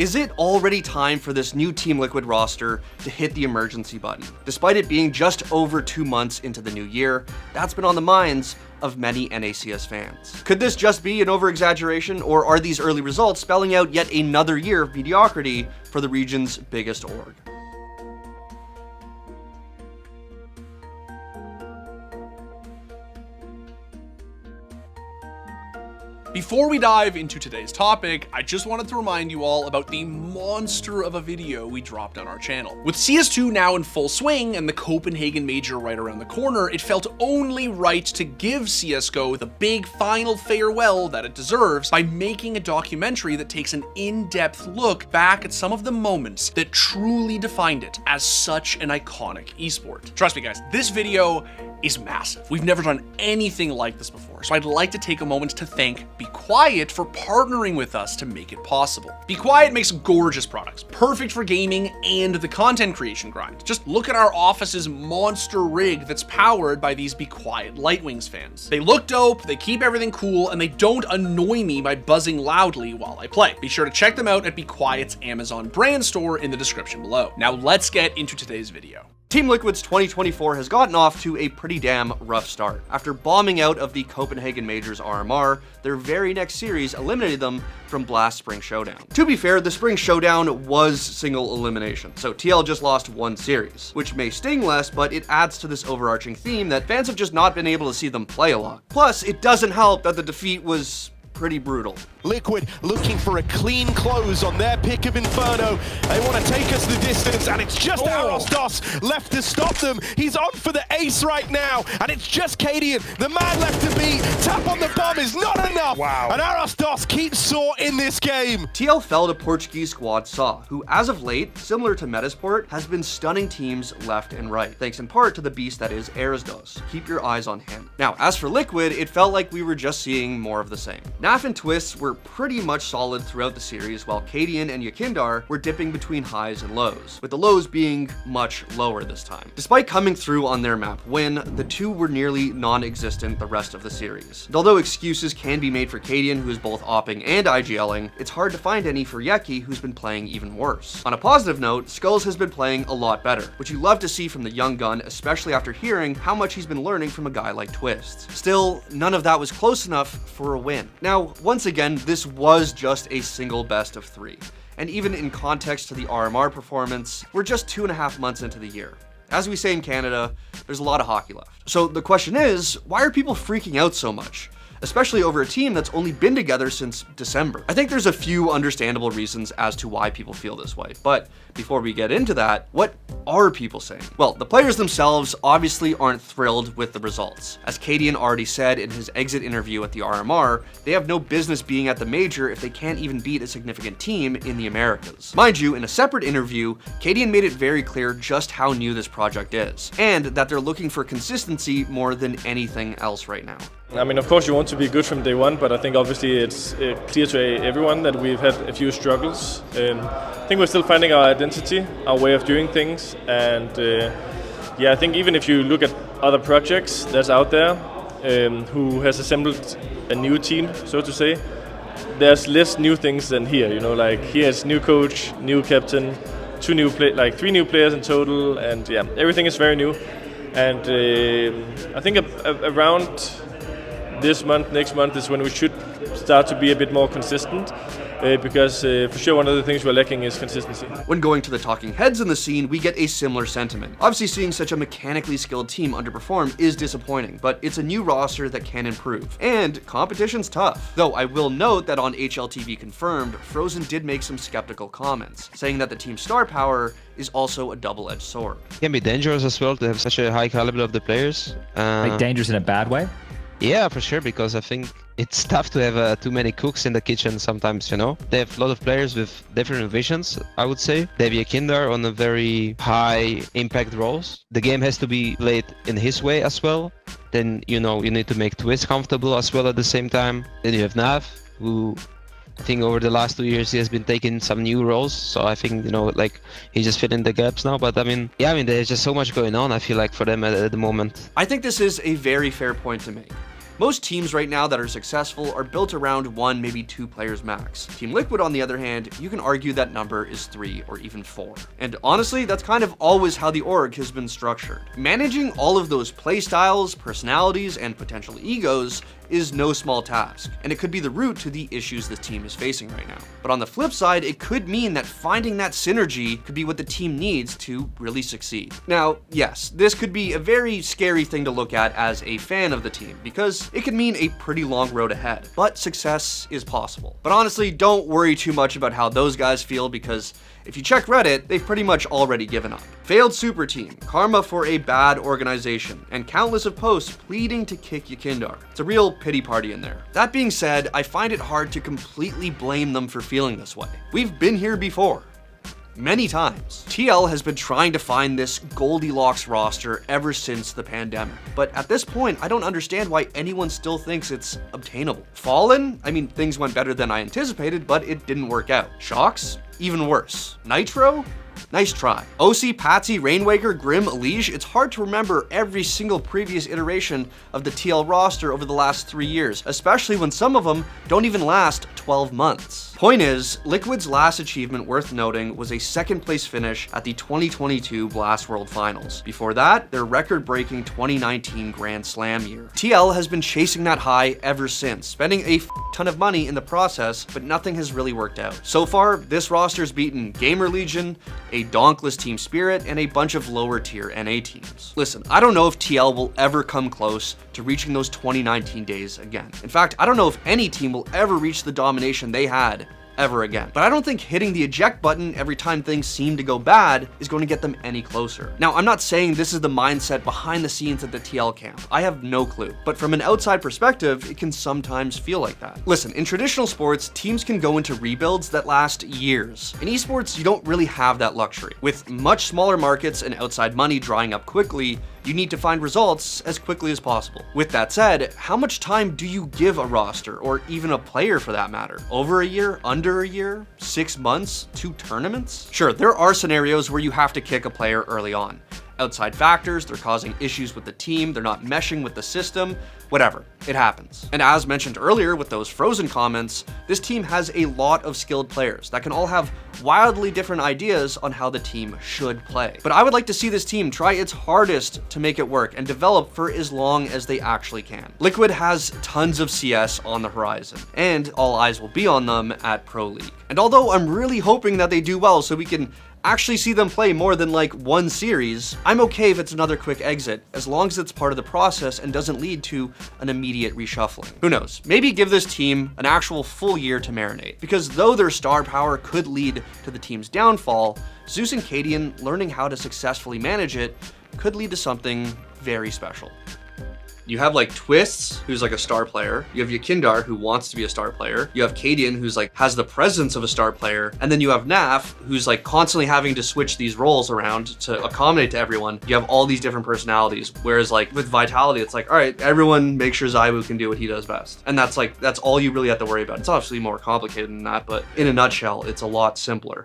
Is it already time for this new Team Liquid roster to hit the emergency button? Despite it being just over 2 months into the new year, that's been on the minds of many NACS fans. Could this just be an over-exaggeration, or are these early results spelling out yet another year of mediocrity for the region's biggest org? Before we dive into today's topic, I just wanted to remind you all about the monster of a video we dropped on our channel. With CS2 now in full swing and the Copenhagen Major right around the corner, it felt only right to give CSGO the big final farewell that it deserves by making a documentary that takes an in-depth look back at some of the moments that truly defined it as such an iconic esport. Trust me guys, this video is massive. We've never done anything like this before, so I'd like to take a moment to thank Be Quiet for partnering with us to make it possible. Be Quiet makes gorgeous products, perfect for gaming and the content creation grind. Just look at our office's monster rig that's powered by these Be Quiet Lightwings fans. They look dope, they keep everything cool, and they don't annoy me by buzzing loudly while I play. Be sure to check them out at Be Quiet's Amazon brand store in the description below. Now let's get into today's video. Team Liquid's 2024 has gotten off to a pretty damn rough start. After bombing out of the Copenhagen Majors RMR, their very next series eliminated them from Blast Spring Showdown. To be fair, the Spring Showdown was single elimination, so TL just lost one series, which may sting less, but it adds to this overarching theme that fans have just not been able to see them play a lot. Plus, it doesn't help that the defeat was pretty brutal. Liquid looking for a clean close on their pick of Inferno. They want to take us the distance, and it's just Arostos left to stop them. He's on for the ace right now, and it's just Cadian, the man left to beat. Tap on the bomb is not enough, and Arostos keeps Saw in this game. TL fell to Portuguese squad Saw, who as of late, similar to Metasport, has been stunning teams left and right, thanks in part to the beast that is Arostos. Keep your eyes on him. Now, as for Liquid, it felt like we were just seeing more of the same. Naf and Twists were pretty much solid throughout the series, while Cadian and Yakindar were dipping between highs and lows, with the lows being much lower this time. Despite coming through on their map win, the two were nearly non-existent the rest of the series. And although excuses can be made for Cadian, who is both opping and IGLing, it's hard to find any for Yeki, who's been playing even worse. On a positive note, Skulls has been playing a lot better, which you love to see from the young gun, especially after hearing how much he's been learning from a guy like Twists. Still, none of that was close enough for a win. Now, once again, this was just a single best of 3. And even in context to the RMR performance, we're just 2.5 months into the year. As we say in Canada, there's a lot of hockey left. So the question is, why are people freaking out so much? Especially over a team that's only been together since December. I think there's a few understandable reasons as to why people feel this way, but before we get into that, what are people saying? Well, the players themselves obviously aren't thrilled with the results. As Cadian already said in his exit interview at the RMR, they have no business being at the major if they can't even beat a significant team in the Americas. Mind you, in a separate interview, Cadian made it very clear just how new this project is, and that they're looking for consistency more than anything else right now. I mean, of course you want to be good from day one, but I think obviously it's clear to everyone that we've had a few struggles. I think we're still finding our identity, our way of doing things, and yeah, I think even if you look at other projects that's out there who has assembled a new team, so to say, there's less new things than here. You know, like here's new coach, new captain, three new players in total, and yeah, everything is very new. And I think around this month, next month is when we should start to be a bit more consistent, because for sure one of the things we're lacking is consistency. When going to the talking heads in the scene, we get a similar sentiment. Obviously seeing such a mechanically skilled team underperform is disappointing, but it's a new roster that can improve, and competition's tough. Though I will note that on HLTV Confirmed, Frozen did make some skeptical comments, saying that the team's star power is also a double-edged sword. It can be dangerous as well to have such a high caliber of the players. Like dangerous in a bad way? Yeah, for sure, because I think it's tough to have too many cooks in the kitchen sometimes, you know? They have a lot of players with different visions, I would say. They have Yakindar on a very high impact roles. The game has to be played in his way as well. Then, you know, you need to make Twist comfortable as well at the same time. Then you have Nav, who I think over the last 2 years he has been taking some new roles. So I think, you know, like he's just filling the gaps now. But I mean, yeah, I mean, there's just so much going on, I feel like, for them at the moment. I think this is a very fair point to make. Most teams right now that are successful are built around 1, maybe 2 players max. Team Liquid, on the other hand, you can argue that number is 3 or even 4. And honestly, that's kind of always how the org has been structured. Managing all of those playstyles, personalities, and potential egos is no small task, and it could be the root to the issues this team is facing right now. But on the flip side, it could mean that finding that synergy could be what the team needs to really succeed. Now, yes, this could be a very scary thing to look at as a fan of the team, because it could mean a pretty long road ahead, but success is possible. But honestly, don't worry too much about how those guys feel, because if you check Reddit, they've pretty much already given up. Failed super team, karma for a bad organization, and countless of posts pleading to kick Yakindar. It's a real pity party in there. That being said, I find it hard to completely blame them for feeling this way. We've been here before. Many times. TL has been trying to find this Goldilocks roster ever since the pandemic, but at this point, I don't understand why anyone still thinks it's obtainable. Fallen? I mean, things went better than I anticipated, but it didn't work out. Shocks? Even worse. Nitro? Nice try. OC, Patsy, Rainwaker, Grim, Elige, it's hard to remember every single previous iteration of the TL roster over the last 3 years, especially when some of them don't even last 12 months. Point is, Liquid's last achievement worth noting was a 2nd place finish at the 2022 Blast World Finals. Before that, their record-breaking 2019 Grand Slam year. TL has been chasing that high ever since, spending a ton of money in the process, but nothing has really worked out. So far, this roster's beaten Gamer Legion, a dauntless Team Spirit, and a bunch of lower tier NA teams. Listen, I don't know if TL will ever come close to reaching those 2019 days again. In fact, I don't know if any team will ever reach the domination they had ever again. But I don't think hitting the eject button every time things seem to go bad is going to get them any closer. Now, I'm not saying this is the mindset behind the scenes at the TL camp. I have no clue. But from an outside perspective, it can sometimes feel like that. Listen, in traditional sports, teams can go into rebuilds that last years. In esports, you don't really have that luxury. With much smaller markets and outside money drying up quickly, you need to find results as quickly as possible. With that said, how much time do you give a roster, or even a player for that matter? Over a year? Under a year? 6 months? 2 tournaments? Sure, there are scenarios where you have to kick a player early on. Outside factors, they're causing issues with the team, they're not meshing with the system, whatever, it happens. And as mentioned earlier with those Frozen comments, this team has a lot of skilled players that can all have wildly different ideas on how the team should play. But I would like to see this team try its hardest to make it work and develop for as long as they actually can. Liquid has tons of CS on the horizon, and all eyes will be on them at Pro League. And although I'm really hoping that they do well so we can actually see them play more than like 1 series, I'm okay if it's another quick exit, as long as it's part of the process and doesn't lead to an immediate reshuffling. Who knows? Maybe give this team an actual full year to marinate, because though their star power could lead to the team's downfall, Zeus and Cadian learning how to successfully manage it could lead to something very special. You have like Twists, who's like a star player. You have Yakindar, who wants to be a star player. You have Cadian, who's like has the presence of a star player. And then you have Naf, who's like constantly having to switch these roles around to accommodate to everyone. You have all these different personalities. Whereas like with Vitality, it's like, all right, everyone make sure Zaiwu can do what he does best. And that's all you really have to worry about. It's obviously more complicated than that, but in a nutshell, it's a lot simpler.